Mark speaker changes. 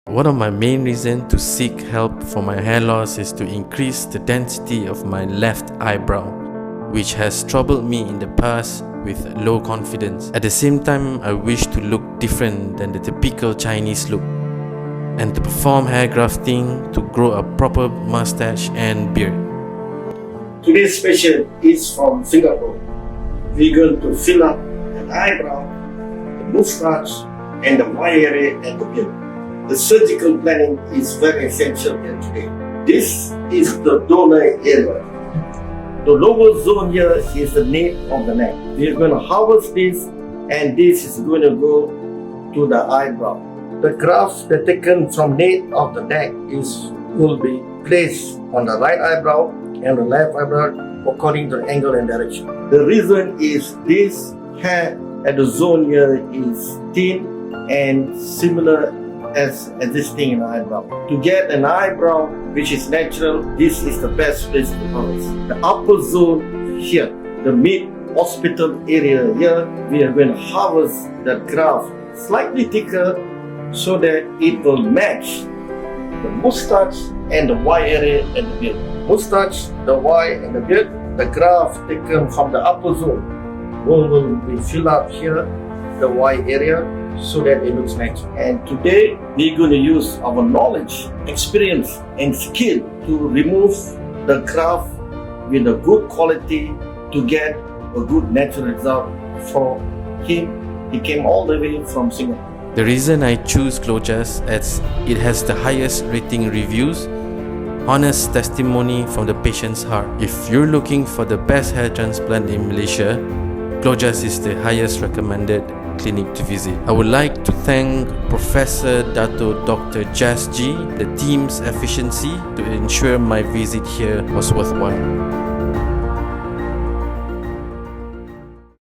Speaker 1: One of my main reasons to seek help for my hair loss is to increase the density of my left eyebrow, which has troubled me in the past with low confidence. At the same time, I wish to look different than the typical Chinese look and to perform hair grafting to grow a proper mustache and beard.
Speaker 2: Today's patient is from Singapore. We're going to fill up the eyebrow, the moustache, and the wide area and the beard. The surgical planning is very essential here today. This is the donor area. The lower zone here is the nape of the neck. We are going to harvest this, and this is going to go to the eyebrow. The grafts that taken from nape of the neck will be placed on the right eyebrow and the left eyebrow according to the angle and direction. The reason is this hair at the zone here is thin and similar as existing in the eyebrow. To get an eyebrow which is natural, this is the best place to harvest. The upper zone here, the mid-hospital area here, we are going to harvest the graft slightly thicker so that it will match the moustache and the wide area and the beard. Moustache, the wide and the beard, the graft taken from the upper zone will be filled up here, the wide area, so that it looks natural. And today we're going to use our knowledge, experience and skill to remove the graft with a good quality to get a good natural result for him. He came all the way from Singapore.
Speaker 1: The reason I choose Glojas as it has the highest rating reviews, honest testimony from the patient's heart. If you're looking for the best hair transplant in Malaysia, Glojas is the highest recommended clinic to visit. I would like to thank Professor Dato Dr. JasG, the team's efficiency to ensure my visit here was worthwhile.